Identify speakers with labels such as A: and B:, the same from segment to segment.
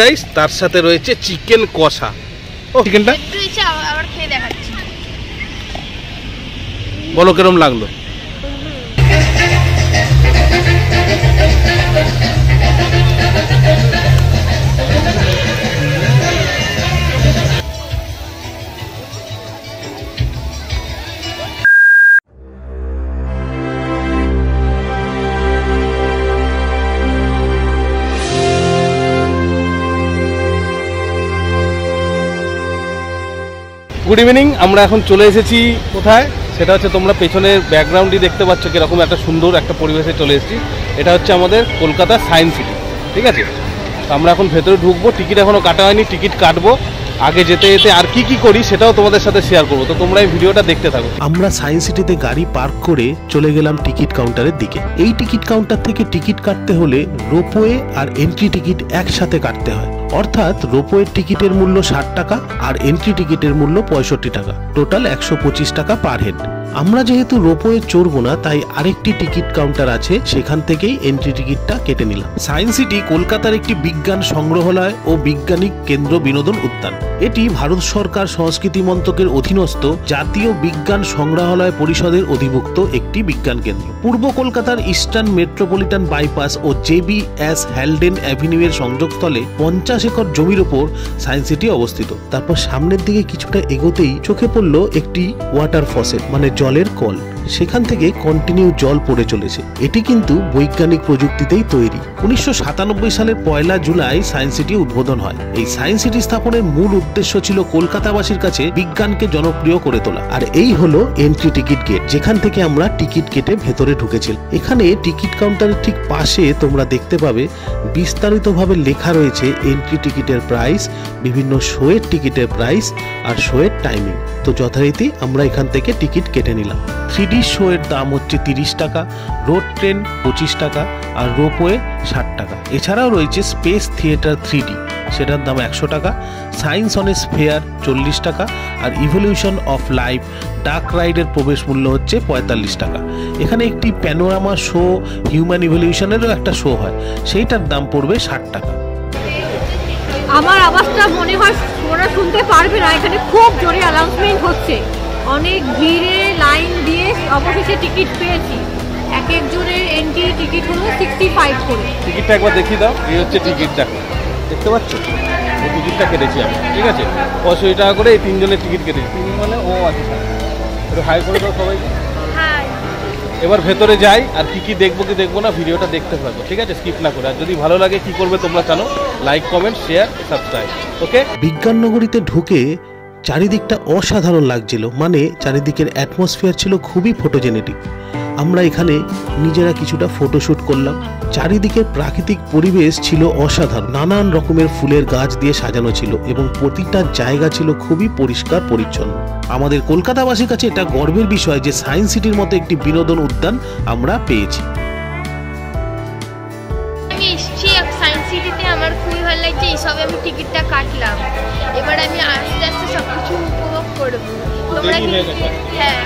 A: Rice, তার সাথে রয়েছে চিকেন কষা। ও চিকেনটা
B: আবার খেয়ে দেখাচ্ছি,
A: বলো কিরম লাগলো। Good evening. আমরা এখন চলে এসেছি কোথায়, সেটা হচ্ছে তোমরা পেছনের ব্যাকগ্রাউন্ডই দেখতে পাচ্ছ কিরকম একটা সুন্দর একটা পরিবেশে চলে এসেছি। এটা হচ্ছে আমাদের কলকাতা সায়েন্স সিটি, ঠিক আছে। তো আমরা এখন ভেতরে ঢুকবো, টিকিট এখনও কাটা হয়নি, টিকিট কাটবো। আগে যেতে যেতে আর কি করি সেটাও তোমাদের সাথে শেয়ার করবো, তো তোমরা এই ভিডিওটা দেখতে থাকো।
C: আমরা সায়েন্স সিটিতে গাড়ি পার্ক করে চলে গেলাম টিকিট কাউন্টারের দিকে। এই টিকিট কাউন্টার থেকে টিকিট কাটতে হলে রোপওয়ে আর এন্ট্রি টিকিট একসাথে কাটতে হয়। অর্থাৎ রোপওয়ের টিকিটের মূল্য 60 টাকা আর এন্ট্রি টিকিটের মূল্য 65 টাকা, টোটাল 125 টাকা পার হেড। আমরা যেহেতু রোপওয়ে চড়বো না, তাই আরেকটি টিকিট কাউন্টার আছে, সেখান থেকেই এন্ট্রি টিকিটটা কেটে নিলাম। সায়েন্স সিটি কলকাতার একটি বিজ্ঞান সংগ্রহালয় ও বিজ্ঞানিক কেন্দ্র বিনোদন উদ্যান। এটি ভারত সরকার সংস্কৃতি মন্ত্রকের অধীনস্থ জাতীয় বিজ্ঞান সংগ্রহালয় পরিষদের অধিভুক্ত একটি বিজ্ঞান কেন্দ্র। পূর্ব কলকাতার ইস্টার্ন মেট্রোপলিটন বাইপাস ও JBS হ্যালডেন অ্যাভিনিউ এর সংযোগস্থলে 50 একর জমির ওপর সায়েন্স সিটি অবস্থিত। তারপর সামনের দিকে কিছুটা এগোতেই চোখে পড়ল একটি ওয়াটার ফসেট, মানে জলের কল। সেখান থেকে কন্টিনিউ জল পড়ে চলেছে। এটি কিন্তু বৈজ্ঞানিক প্রযুক্তিতেই তৈরি। 1997 সালের 1 জুলাই সায়েন্স সিটি উদ্বোধন হয়। এই সায়েন্স সিটি স্থাপনের মূল উদ্দেশ্য ছিল কলকাতাবাসীর কাছে বিজ্ঞানকে জনপ্রিয় করে তোলা। আর এই হলো এন্ট্রি টিকিট গেট, যেখান থেকে আমরা টিকিট কেটে ভেতরে ঢুকেছিলাম। এখানে টিকিট কাউন্টারের ঠিক পাশে তোমরা দেখতে পাবে বিস্তারিতভাবে লেখা রয়েছে এন্ট্রি টিকিটের প্রাইস, বিভিন্ন শোয়ের টিকিটের প্রাইস আর শোয়ের টাইমিং। তো যথারীতি আমরা এখান থেকে টিকিট কেটে নিলাম। 3D শোয়ের দাম হচ্ছে 30 টাকা, রোড ট্রেন 25 টাকা আর রোপওয়ে 60 টাকা। এছাড়াও রয়েছে স্পেস থিয়েটার 3D, সেটার দাম 100 টাকা, সায়েন্স অন এ স্ফেয়ার 40 টাকা আর ইভলিউশন অফ লাইফ ডার্ক রাইডের প্রবেশ মূল্য হচ্ছে 45 টাকা। এখানে একটি প্যানোরামা শো, হিউম্যান ইভলিউশনেরও একটা শো হয়, সেইটার দাম পড়বে 60 টাকা।
B: আমার আওয়াজটা মনে হয় ওরা শুনতে পারবে না, এখানে খুব জোরে অ্যানাউন্সমেন্ট হচ্ছে। অনেক ভিড়ে লাইন দিয়ে অবশেষে টিকিট পেয়েছি। এক একজনের এন্ট্রি টিকিট হলো 65 করে।
A: টিকিটটা একবার দেখিয়ে দাও। এই হচ্ছে টিকিটটা, দেখতে পাচ্ছ? এই টিকিটটা কেটেছি আমি, ঠিক আছে। 65 টাকা করে এই 3 জনের টিকিট কেটেছি। 3 মানে ও আছে, একটু হাই করে দাও সবাইকে। এবার ভেতরে যাই, আর কি দেখবো কি দেখবো না ভিডিওটা দেখতে থাকো, ঠিক আছে, স্কিপ না করে। আর যদি ভালো লাগে কি করবে তোমরা জানো, লাইক, কমেন্ট, শেয়ার, সাবস্ক্রাইব, ওকে।
C: বিজ্ঞান নগরীতে ঢুকে চারিদিকটা অসাধারণ লাগছিল, মানে চারিদিকের অ্যাটমসফিয়ার ছিল খুবই ফটোজেনেটিক। আমরা এখানে নিজেরা কিছুটা ফটোশ্যুট করলাম। চারিদিকের প্রাকৃতিক পরিবেশ ছিল অসাধারণ, নানান রকমের ফুলের গাছ দিয়ে সাজানো ছিল এবং প্রতিটা জায়গা ছিল খুবই পরিষ্কার পরিচ্ছন্ন। আমাদের কলকাতাবাসীর কাছে এটা গর্বের বিষয় যে সায়েন্স সিটির মতো একটি বিনোদন উদ্যান আমরা পেয়েছি।
B: আমি এসেছি সায়েন্স সিটিতে, আমার খুবই ভালো লাগছে। এইসবে আমি টিকিটটা কাটলাম, এবার আমি আস্তে আস্তে সবকিছু উপভোগ করবো। তোমরা হ্যাঁ,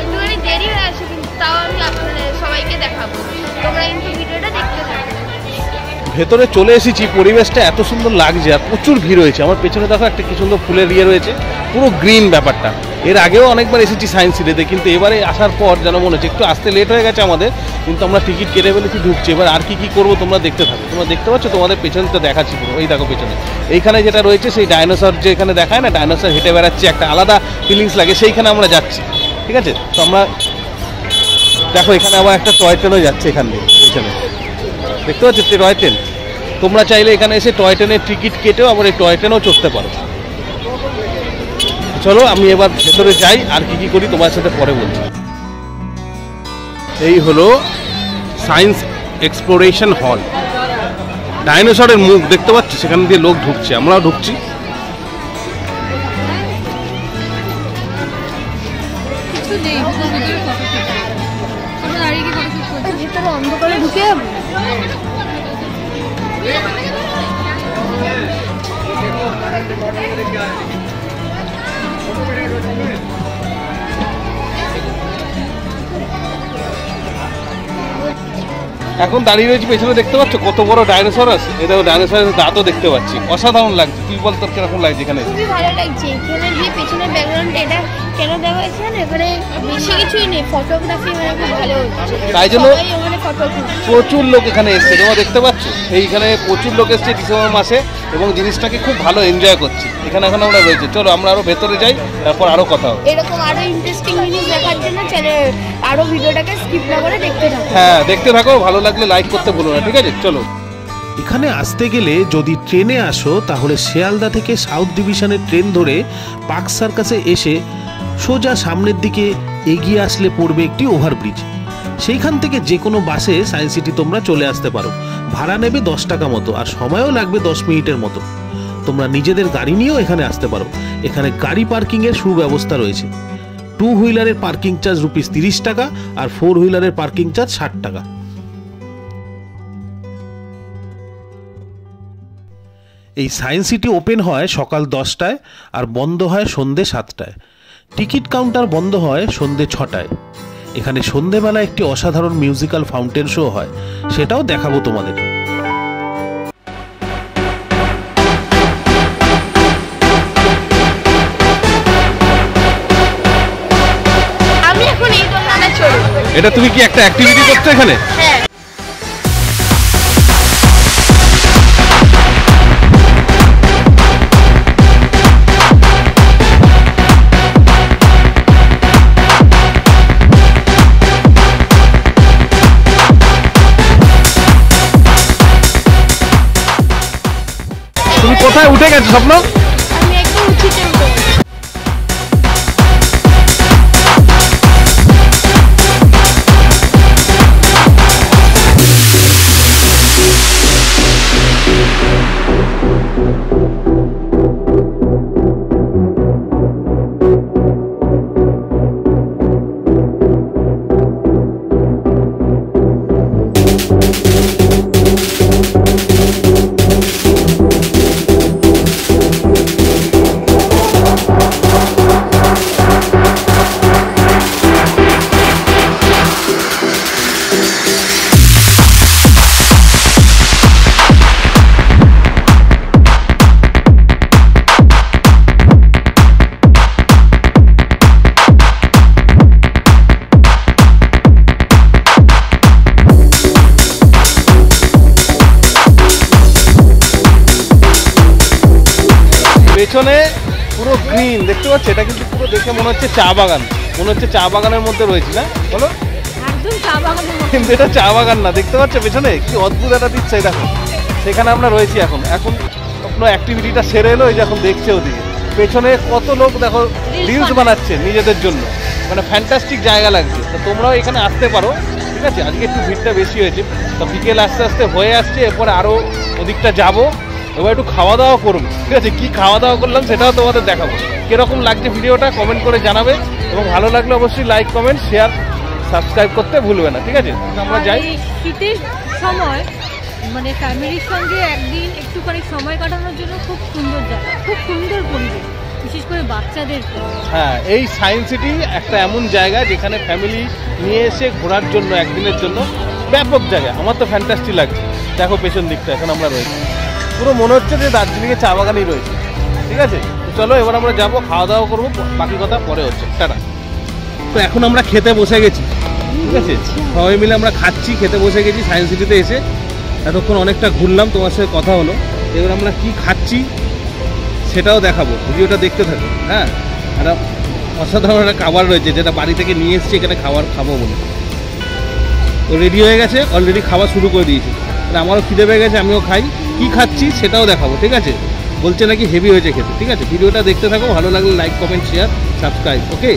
B: একটুখানি দেরি হয়ে আসে, কিন্তু তাও আমি আপনাদের সবাইকে দেখাবো। তোমরা কিন্তু ভিডিওটা দেখতে থাকো।
A: ভেতরে চলে এসেছি, পরিবেশটা এত সুন্দর লাগছে আর প্রচুর ভিড় হয়েছে। আমার পেছনে দেখো একটা কি সুন্দর ফুলের ইয়ে রয়েছে, পুরো গ্রিন ব্যাপারটা। এর আগেও অনেকবার এসেছি সায়েন্স সিটিতে, কিন্তু এবারে আসার পর যেন মনে হচ্ছে একটু আসতে লেট হয়ে গেছে আমাদের, কিন্তু আমরা টিকিট কেটে ফেলেছি, ঢুকছি। এবার আর কি করবো তোমরা দেখতে থাকো। তোমরা দেখতে পাচ্ছ, তোমাদের পেছনে তো দেখাচ্ছি পুরো। এই দেখো পেছনে এইখানে যেটা রয়েছে সেই ডাইনোসর, যে এখানে দেখায় না, ডাইনোসর হেঁটে বেড়াচ্ছে, একটা আলাদা ফিলিংস লাগে, সেইখানে আমরা যাচ্ছি, ঠিক আছে। তো আমরা দেখো এখানে আবার একটা টয় ট্রেনও যাচ্ছে এখান দিয়ে, পেছনে দেখতে পাচ্ছ টয় ট্রেন। তোমরা চাইলে এখানে এসে টয় ট্রেনের টিকিট কেটেও আবার এই টয় ট্রেনও চড়তে পারো। চলো আমি এবার ভেতরে যাই, আর কি করি তোমার সাথে পরে বলছি। এই হলো সায়েন্স এক্সপ্লোরেশন হল। ডাইনোসরের মুখ দেখতে পাচ্ছ, সেখান দিয়ে লোক ঢুকছে, আমরাও ঢুকছি।
B: অন্ধকারে ঢুকে যাবো।
A: এখন দাঁড়িয়ে রয়েছি, পেছনে দেখতে পাচ্ছ কত বড় ডাইনোসর আছে। এই দেখো ডাইনোসরের দাঁতও দেখতে পাচ্ছি, অসাধারণ লাগছে। তুই বল তোর কিরকম লাগছে এখানে?
B: খুবই ভালো লাগছে। এখানে যে পেছনের ব্যাকগ্রাউন্ড এটা কেন দেওয়া হয়েছে না, এখানে বেশি কিছুই নেই, ফটোগ্রাফি মানে খুব ভালো হচ্ছে,
A: তাই জন্য
B: এখানে ফটো
A: প্রচুর লোক এখানে এসছে। তোমরা দেখতে পাচ্ছ এইখানে প্রচুর লোক এসছে ডিসেম্বর মাসে এবং জিনিসটাকে খুব ভালো এনজয় করছি। এখানে এখন আমরা রয়েছি, চলো আমরা আরো ভেতরে যাই, তারপর আরো কথা হবে।
B: এরকম আরো ইন্টারেস্টিং জিনিস দেখার জন্য চ্যানেল আরো ভিডিওটাকে স্কিপ না করে দেখতে থাকো।
A: হ্যাঁ দেখতে থাকো, ভালো লাগলে লাইক করতে ভুলো না, ঠিক আছে? চলো।
C: এখানে আসতে গেলে যদি ট্রেনে আসো তাহলে শিয়ালদা থেকে সাউথ ডিভিশনের ট্রেন ধরে পার্ক সার্কাসে এসে সোজা সামনের দিকে এগিয়ে আসলে পড়বে একটি ওভারব্রিজ। সেইখান থেকে যে কোনো বাসে সায়েন্স সিটি তোমরা চলে আসতে পারো। ভাড়া নেবে 10 টাকা মতো, আর সময়ও লাগবে 10 মিনিটের মতো। তোমরা নিজেদের গাড়ি নিয়েও এখানে আসতে পারো। এখানে গাড়ি পার্কিংয়ের সুব্যবস্থা রয়েছে। 2 হুইলারের পার্কিং চার্জ ₹30 টাকা আর 4 হুইলারের পার্কিং চার্জ 60 টাকা। এই সায়েন্স সিটি ওপেন হয় সকাল 10টায় আর বন্ধ হয় সন্ধে 7টায়। টিকিট কাউন্টার বন্ধ হয় সন্ধে 6টায়। এখানে সন্ধেবেলা একটি অসাধারণ মিউজিক্যাল ফাউন্টেন শো হয়, সেটাও দেখাবো তোমাদের।
B: আমি এখন এই দোলনাটা চড়বো।
A: এটা তুমি কি একটা অ্যাক্টিভিটি করছো এখানে?
B: হ্যাঁ।
A: তুমি কোথায় উঠে গেছো স্বপ্ন?
B: আমি একদম উঁচুতে উঠে গেছি।
A: পেছনে পুরো গ্রিন দেখতে পাচ্ছ, এটা কিন্তু পুরো দেখে মনে হচ্ছে চা বাগান, মনে হচ্ছে চা বাগানের মধ্যে রয়েছে না বলো?
B: একদম চা বাগানের মতো।
A: কিন্তু এটা চা বাগান না, দেখতে পাচ্ছ পেছনে কি অদ্ভুত একটা দিচ্ছে। দেখো সেখানে আমরা রয়েছি এখন। এখন আপনার অ্যাক্টিভিটিটা সেরে এলো, এই যে এখন দেখছে ওদিকে পেছনে কত লোক দেখো রিলস বানাচ্ছে নিজেদের জন্য, মানে ফ্যান্টাস্টিক জায়গা লাগছে। তো তোমরাও এখানে আসতে পারো, ঠিক আছে? আজকে একটু ভিড়টা বেশি হয়েছে, তো বিকেল আস্তে আস্তে হয়ে আসছে, এরপরে আরও ওদিকটা যাবো, এবার একটু খাওয়া দাওয়া করবো, ঠিক আছে? কি খাওয়া দাওয়া করলাম সেটাও তোমাদের দেখাবো। কিরকম লাগছে ভিডিওটা কমেন্ট করে জানাবে, এবং ভালো লাগলে অবশ্যই লাইক কমেন্ট শেয়ার সাবস্ক্রাইব করতে ভুলবে না, ঠিক আছে? আমরা যাই।
D: শীতের সময় মানে ফ্যামিলির সঙ্গে একদিন একটুখানি সময় কাটানোর জন্য খুব সুন্দর জায়গা, খুব সুন্দর পরিবেশ, বিশেষ করে বাচ্চাদের।
A: হ্যাঁ, এই সায়েন্স সিটি একটা এমন জায়গা যেখানে ফ্যামিলি নিয়ে এসে ঘোরার জন্য একদিনের জন্য ব্যাপক জায়গা। আমার তো ফ্যান্টাস্টিক লাগছে। দেখো পেছন দিকটা, এখন আমরা রয়েছি, পুরো মনে হচ্ছে যে দার্জিলিংয়ে চা বাগানই রয়েছে, ঠিক আছে? চলো এবার আমরা যাবো, খাওয়া দাওয়া করবো, বাকি কথা পরে হচ্ছে। টাটা। তো এখন আমরা খেতে বসে গেছি, ঠিক আছে? সবাই মিলে আমরা খাচ্ছি, খেতে বসে গেছি সায়েন্স সিটিতে এসে। এতক্ষণ অনেকটা ঘুরলাম, তোমার সাথে কথা হলো। এবার আমরা কি খাচ্ছি সেটাও দেখাবো, ভিডিওটা দেখতে থাকো। হ্যাঁ, একটা অসাধারণ একটা খাবার রয়েছে যেটা বাড়ি থেকে নিয়ে এসেছি এখানে খাবার খাবো বলে। তো রেডি হয়ে গেছে, অলরেডি খাওয়া শুরু করে দিয়েছি। আমারও খিদে পেয়ে গেছে, আমিও খাই। কি খাচ্ছি সেটাও দেখাবো, ঠিক আছে? বলছে নাকি হেভি হয়েছে খেতে, ঠিক আছে? ভিডিওটা দেখতে থাকো, ভালো লাগলে লাইক কমেন্ট শেয়ার সাবস্ক্রাইব, ওকে?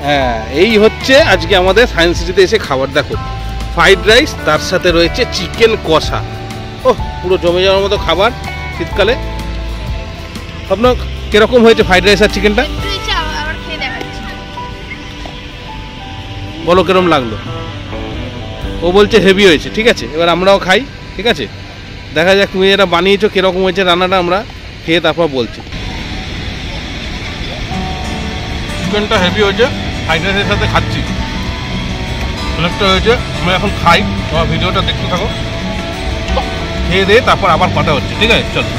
A: হ্যাঁ, এই হচ্ছে আজকে আমাদের সায়েন্স সিটিতে এসে খাবার। দেখো ফ্রাইড রাইস, তার সাথে রয়েছে চিকেন কষা। ওহ, পুরো জমে যাওয়ার মতো খাবার শীতকালে। আপনার কিরকম হয়েছে ফ্রাইড রাইস আর চিকেনটা?
B: আবার খেয়ে দেখাচ্ছি,
A: বলো কিরকম লাগলো। ও বলছে হেভি হয়েছে, ঠিক আছে? এবার আমরাও খাই, ঠিক আছে? দেখা যাক তুমি যেটা বানিয়েছো কিরকম হয়েছে রান্নাটা, আমরা খেয়ে তারপর বলছি। চিকেনটা হেভি হয়েছে, ফ্রাইড রাইসের সাথে খাচ্ছি। অনেকটা হয়েছে, আমি এখন খাই, তোমার ভিডিওটা দেখতে থাকো, খেয়ে দিয়ে তারপর আবার কথা হচ্ছে, ঠিক আছে? চলো।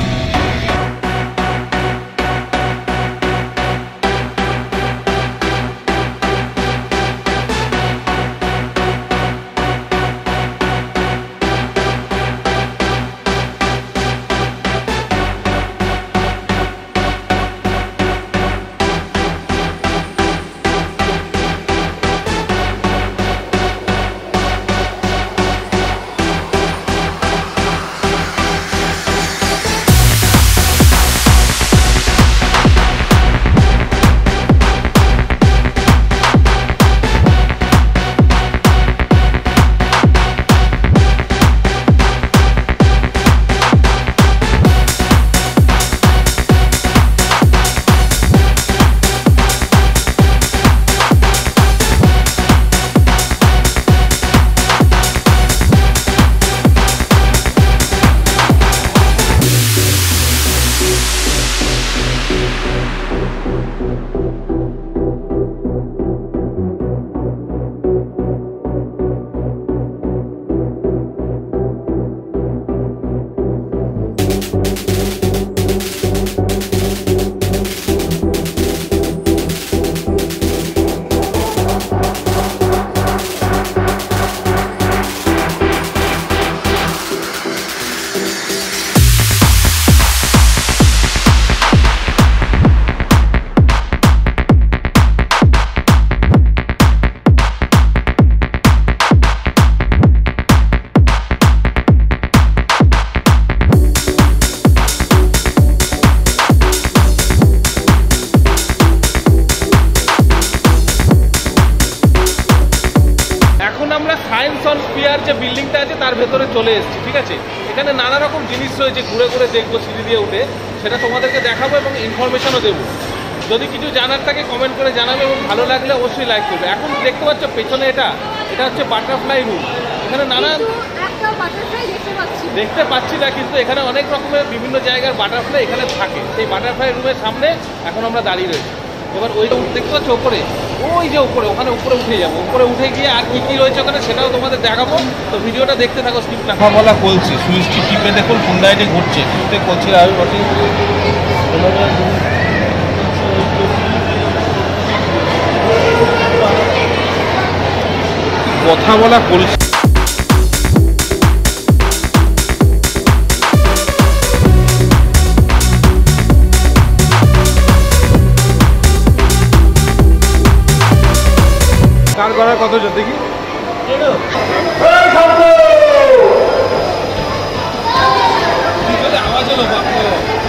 A: যে বিল্ডিংটা আছে তার ভেতরে চলে এসেছি, ঠিক আছে? এখানে নানা রকম জিনিস রয়েছে, ঘুরে ঘুরে দেখবো সিঁড়ি দিয়ে উঠে, সেটা তোমাদেরকে দেখাবো এবং ইনফরমেশনও দেবো। যদি কিছু জানার থাকে কমেন্ট করে জানাবে এবং ভালো লাগলে অবশ্যই লাইক করবে। এখন দেখতে পাচ্ছ পেছনে এটা হচ্ছে বাটারফ্লাই রুম। এখানে নানান দেখতে পাচ্ছি না, কিন্তু এখানে অনেক রকমের বিভিন্ন জায়গার বাটারফ্লাই এখানে থাকে। সেই বাটারফ্লাই রুমের সামনে এখন আমরা দাঁড়িয়ে রয়েছি। এবার ওইটা দেখতে পাচ্ছ ওপরে, ওই যে উপরে, ওখানে উপরে উঠে যাবো। উপরে উঠে গিয়ে আর কি কি রয়েছে ওখানে সেটাও তোমাদের দেখাবো, তো ভিডিওটা দেখতে থাকো, স্কিপ না। কথা বলা কলছি, সুইচটি টিপে দেখুন কোন লাইটে ঘুরছে, টিপে কলছি আমি বসে। কথা বলা কলছি। কার করার কত দেখি, আওয়াজ হলো।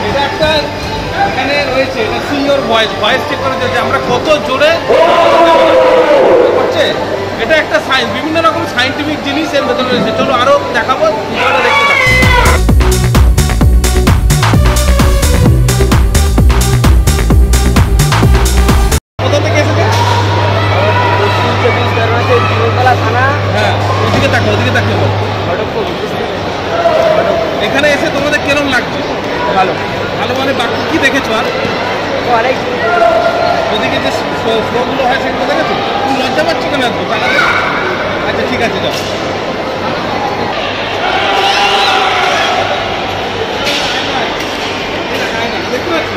A: এটা একটা এখানে রয়েছে, এটা সিনিয়র ভয়েস চেক করা যাচ্ছে আমরা কত জোরে করছে। এটা একটা সায়েন্স, বিভিন্ন রকম সায়েন্টিফিক জিনিস এর ভেতরে রয়েছে। চলো আরো দেখাবো, ভিডিওটা দেখতে থাকো। কোথা থেকে এসেছে? হ্যাঁ, ওদিকে থাকো, ওদিকে থাকো। এখানে এসে তোমাদের কেমন লাগছে? ভালো। ভালো মানে বাকি কি দেখেছো? আর ওদিকে যে শোগুলো হয় সেগুলো দেখেছো? তুমি লজ্জা পাচ্ছ কেন? আচ্ছা ঠিক আছে, যাও। দেখতে পাচ্ছি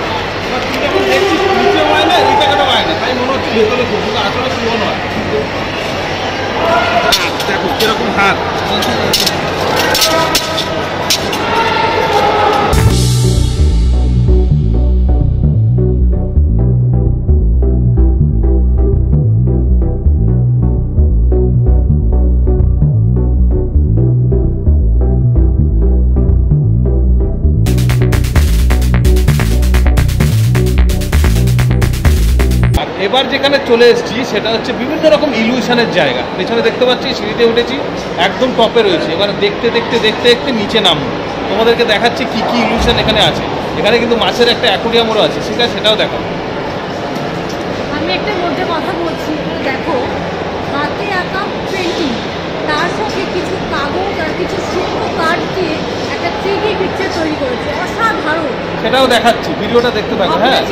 A: যখন দেখছি নিচে হয় না, এই জায়গাটা হয় না, তাই মনে হচ্ছে ভেতরে ঘুরছে, আসলে শুভ নয়। দেখো কিরকম হাত। এবার যেখানে চলে এসেছি সেটা হচ্ছে বিভিন্ন রকম ইলিউশনের জায়গা। পেছনে দেখতে পাচ্ছি সিঁড়িতে উঠেছি, একদম টপে রয়েছে। এবার দেখতে দেখতে দেখতে দেখতে নিচে নামবো, তোমাদেরকে দেখাচ্ছি কি কি ইলিউশন এখানে আছে। এখানে কিন্তু মাছের একটা অ্যাকোরিয়ামও আছে, ঠিক আছে? সেটাও দেখাবো।
D: আমি একটা মধ্যে কথা বলছি, দেখো হাতে আঁকা পেন্টিং, তার সঙ্গে কিছু কাগজ আর কিছু শুকনো কাঠ দিয়ে একটা 3D পিকচার তৈরি করেছে, অসাধারণ।
A: সেটাও দেখাচ্ছি, ভিডিওটা দেখতে থাকো। হ্যাঁ,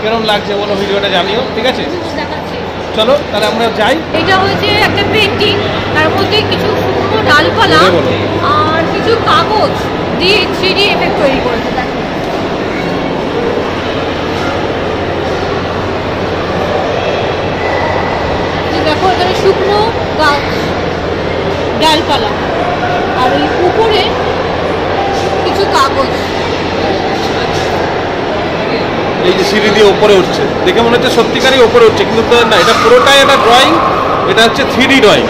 A: কেরম লাগছে বলো, ভিডিওটা জানিও, ঠিক আছে? চলো তাহলে আমরা যাই।
D: এটা হচ্ছে একটা পেন্টিং, তার মধ্যে কিছু শুকনো ডালপালা আর কিছু কাগজ দিয়ে 3D এফেক্ট তৈরি করেছে। দেখো এখানে শুকনো গাছ, ডালপালা আর ওই উপরে কিছু কাগজ।
A: এই যে সিঁড়ি দিয়ে উপরে উঠছে, দেখে মনে হচ্ছে সত্যিকারই উপরে উঠছে, কিন্তু না, এটা পুরোটাই একটা ড্রয়িং। এটা হচ্ছে 3D ড্রয়িং।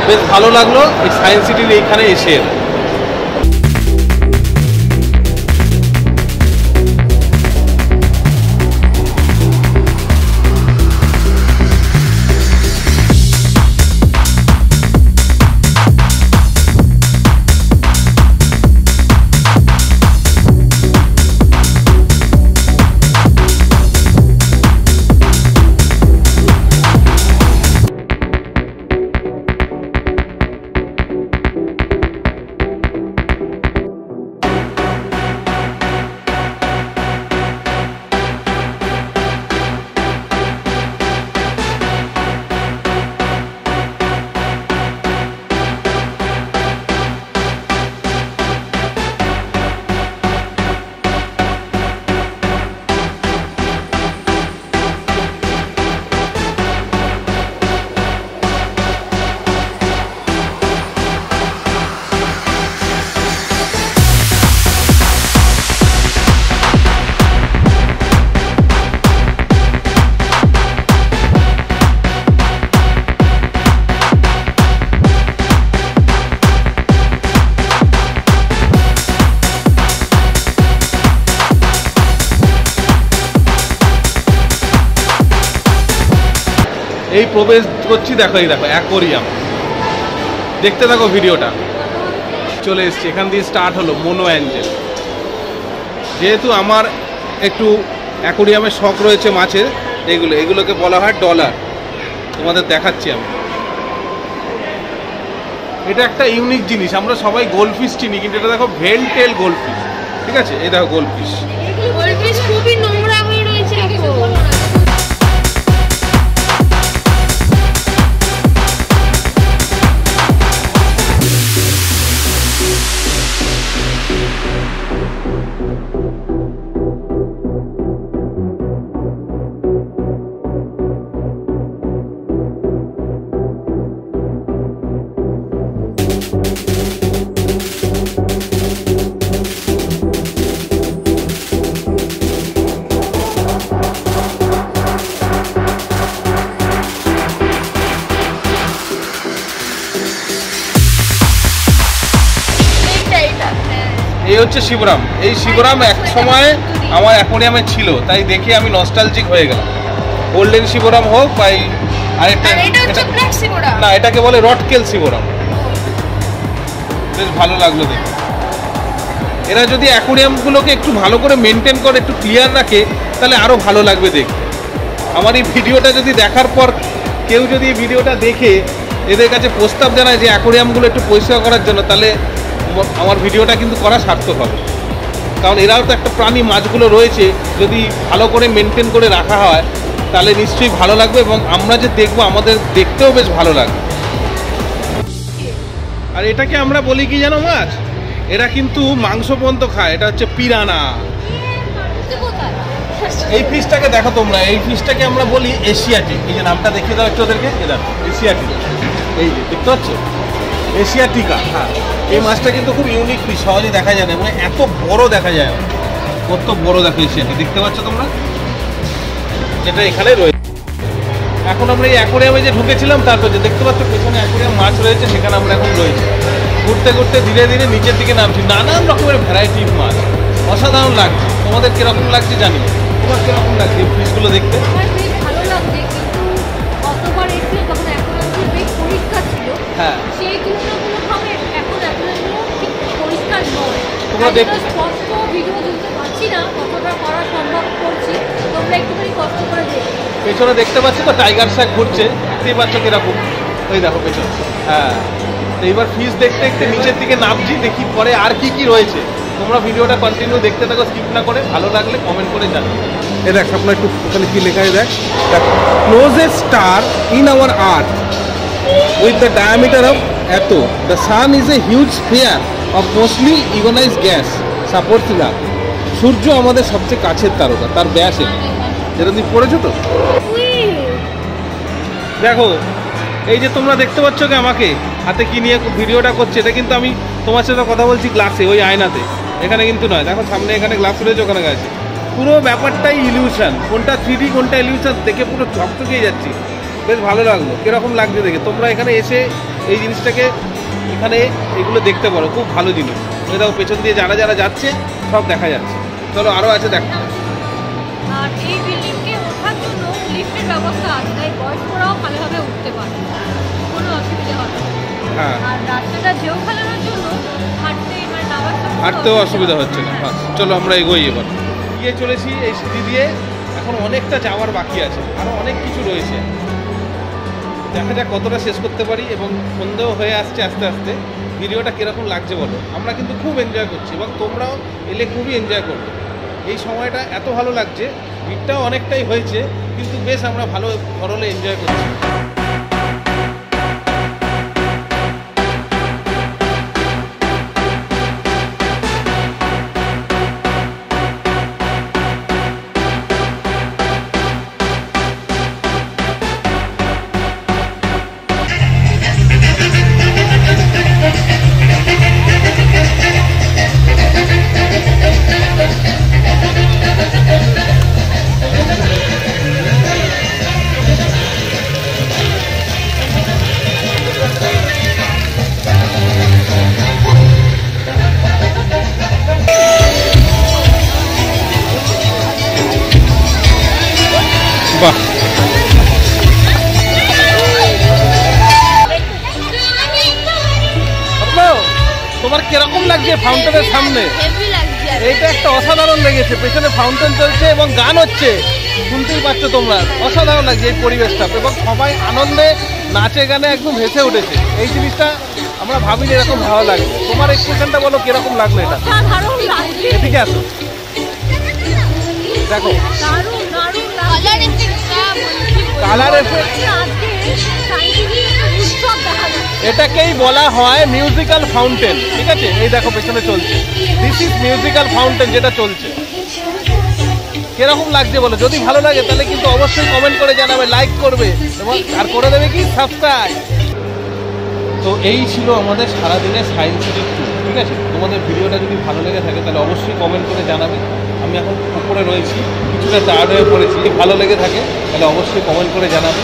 A: বেশ ভালো লাগলো এই সায়েন্স সিটির এইখানে এসে। এই প্রবেশ করছি, দেখো এই দেখো অ্যাকোরিয়াম, দেখতে থাকো ভিডিওটা। চলে এসছি, এখান দিয়ে স্টার্ট হলো মোনো অ্যাঞ্জেল। যেহেতু আমার একটু অ্যাকোরিয়ামের শখ রয়েছে মাছের, এগুলোকে বলা হয় ডলার। তোমাদের দেখাচ্ছি আমি। এটা একটা ইউনিক জিনিস, আমরা সবাই গোল্ডফিশ চিনি, কিন্তু এটা দেখো ভেলটেল গোল্ডফিশ। ঠিক আছে, এই দেখো গোল্ডফিশ।
B: গোল্ডফিশ খুবই নোংরা হয়ে রয়েছে।
A: এই হচ্ছে শিবরাম। এই শিবরাম এক সময় আমার অ্যাকোরিয়ামে ছিল, তাই দেখে আমি নস্টালজিক হয়ে গেলাম। গোল্ডেন শিবরাম হোক বা আরেকটা, না এটাকে বলে রটকেল শিবরাম। বেশ ভালো লাগলো দেখে। এরা যদি অ্যাকোরিয়ামগুলোকে একটু ভালো করে মেনটেন করে, একটু ক্লিয়ার রাখে, তাহলে আরও ভালো লাগবে দেখতে। আমার এই ভিডিওটা যদি দেখার পর কেউ যদি এই ভিডিওটা দেখে এদের কাছে প্রস্তাব জানায় যে অ্যাকোরিয়ামগুলো একটু পরিষ্কার করার জন্য, তাহলে আমার ভিডিওটা কিন্তু করা সার্থক হবে। কারণ এরাও তো একটা প্রাণী, মাছগুলো রয়েছে, যদি ভালো করে মেনটেন করে রাখা হয় তাহলে নিশ্চয়ই ভালো লাগবে, এবং আমরা যে দেখবো আমাদের দেখতেও বেশ ভালো লাগবে। আর এটাকে আমরা বলি কি জানো মাছ, এরা কিন্তু মাংস পর্যন্ত খায়। এটা হচ্ছে পিরানা। এই ফিশটাকে দেখো তোমরা, এই ফিশটাকে আমরা বলি এশিয়াটিক। এই যে নামটা দেখিয়ে দাও একটু ওদেরকে, এটা এশিয়াটিক। এই যে দেখতে পাচ্ছ, এশিয়াটিকা। হ্যাঁ, এই মাছটা কিন্তু খুব ইউনিক ফিশ, সহজে দেখা যায় না, মানে এত বড় দেখা যায়, কত বড় দেখো এশিয়াটিক, দেখতে পাচ্ছ তোমরা, যেটা এখানে রয়েছে। এখন আমরা এই অ্যাকোরিয়ামে যে ঢুকেছিলাম, তারপর যে দেখতে পাচ্ছ পেছনে অ্যাকোরিয়াম মাছ রয়েছে, সেখানে আমরা এখন রয়েছি। ঘুরতে ঘুরতে ধীরে ধীরে নিচের দিকে নামছি। নানান রকমের ভ্যারাইটি মাছ, অসাধারণ লাগছে। তোমাদের কিরকম লাগছে জানি না, তোমার কিরকম লাগছে এই ফিশগুলো দেখতে?
D: ভালো লাগছে, কিন্তু কতবার এসে তখন অ্যাকোরিয়ামগুলো বেশ পরিষ্কার ছিল।
A: হ্যাঁ,
D: সেই তুলনাগুলো হবে এখন অ্যাকোরিয়ামগুলো ঠিক পরিষ্কার নয়।
A: তোমরা দেখো
D: স্পষ্ট ভিডিও দিতে পারছি না, কতটা করা সম্ভব করছি, তোমরা একটুখানি কষ্ট করে দেখো।
A: পেছনে দেখতে পাচ্ছ তো টাইগার শাক ঘুরছে, দেখতেই পাচ্ছ কিরকম। ওই দেখো পেছনে। হ্যাঁ, তো এইবার ফিশ দেখতে দেখতে নিচের দিকে নামছি, দেখি পরে আর কি কি রয়েছে। তোমরা ভিডিওটা কন্টিনিউ দেখতে থাকো, স্কিপ না করে। ভালো লাগলে কমেন্ট করে জানাও।
E: এ দেখ স্বপ্ন, একটু ওখানে কি লেখা আছে দেখ, the closest star in our earth with the diameter of এত, the sun is a huge sphere of mostly ইগনাইজ গ্যাস সাপোর্টস ইন। সূর্য আমাদের সবচেয়ে কাছের তারকা, তার ব্যাস এটা, যেটা তুমি পড়েছো তো।
A: দেখো এই যে তোমরা দেখতে পাচ্ছ কি আমাকে হাতে কি নিয়ে ভিডিওটা করছে, এটা কিন্তু আমি তোমার সাথে কথা বলছি গ্লাসে, ওই আয়নাতে, এখানে কিন্তু নয়। দেখো সামনে এখানে গ্লাস রয়েছে, ওখানে গেছে। পুরো ব্যাপারটাই ইলিউশন, কোনটা 3D কোনটা ইলিউশন, দেখে পুরো চকচকিয়ে যাচ্ছি। বেশ ভালো লাগলো, কীরকম লাগছে দেখে। তোমরা এখানে এসে এই জিনিসটাকে এখানে এগুলো দেখতে পারো, খুব ভালো জিনিস। ওই দেখো পেছন দিয়ে যারা যারা যাচ্ছে সব দেখা যাচ্ছে। চলো আরও আছে দেখো।
D: আর এই বিল্ডিংকে ওঠার জন্য লিফটের ব্যবস্থা আছে, তাই বয়স্করাও ভালোভাবে উঠতে পারে, কোনো অসুবিধা হবে না।
A: হ্যাঁ,
D: আর রাস্তাটা ঢেউ খেলানোর জন্য
A: হাঁটতেও অসুবিধা হচ্ছে না। চলো আমরা এগোই। এবার গিয়ে চলেছি এই সিঁড়ি দিয়ে, এখন অনেকটা যাওয়ার বাকি আছে, আরও অনেক কিছু রয়েছে। দেখা যাক কতটা শেষ করতে পারি, এবং সন্দেহ হয়ে আসছে আস্তে আস্তে। ভিডিওটা কীরকম লাগছে বলো? আমরা কিন্তু খুব এনজয় করছি, এবং তোমরাও এলে খুবই এনজয় করবে। এই সময়টা এত ভালো লাগছে, ভিড়টাও অনেকটাই হয়েছে, কিন্তু বেশ আমরা ভালো ধরলে এনজয় করছি। বাহ, তোমার কিরকম লাগছে ফাউন্টেনের সামনে? এইটা একটা অসাধারণ লেগেছে, পেছনে ফাউন্টেন চলছে এবং গান হচ্ছে, শুনতেই পাচ্ছ তোমরা। অসাধারণ লাগছে এই পরিবেশটা, এবং সবাই আনন্দে নাচে গানে একদম ভেসে উঠেছে। এই জিনিসটা আমরা ভাবিনি এরকম ভালো লাগবে। তোমার এক্সপ্রেশনটা বলো কিরকম লাগলো এটা? এদিকে আসো, দেখো কালার এফেক্ট, এটাকেই বলা হয় মিউজিক্যাল ফাউন্টেন। ঠিক আছে, এই দেখো পেছনে চলছে, দিস ইজ মিউজিক্যাল ফাউন্টেন যেটা চলছে। কিরকম লাগছে বলো? যদি ভালো লাগে তাহলে কিন্তু অবশ্যই কমেন্ট করে জানাবে, লাইক করবে, এবং আর করে দেবে কি সাবস্ক্রাইব। তো এই ছিল আমাদের সারাদিনের সায়েন্স সিটির ট্যুর। ঠিক আছে, তোমাদের ভিডিওটা যদি ভালো লেগে থাকে তাহলে অবশ্যই কমেন্ট করে জানাবে। আমি এখন উপরে রয়েছি, কিছুটা টায়ার্ড হয়ে পড়েছি। যদি ভালো লেগে থাকে তাহলে অবশ্যই কমেন্ট করে জানাবে,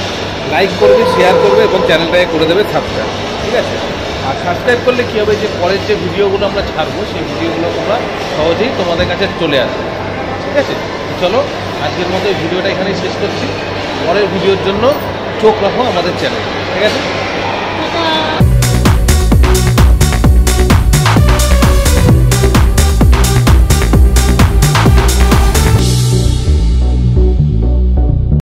A: লাইক করবে, শেয়ার করবে, এবং চ্যানেলটাকে করে দেবে সাবস্ক্রাইব। ঠিক আছে, আর সাবস্ক্রাইব করলে কী হবে, যে পরের যে ভিডিওগুলো আমরা ছাড়বো সেই ভিডিওগুলো তোমরা সহজেই তোমাদের কাছে চলে আসবে। ঠিক আছে, চলো আজকের মতো এই ভিডিওটা এখানেই শেষ করছি। পরের ভিডিওর জন্য চোখ রাখো আমাদের চ্যানেলে। ঠিক আছে।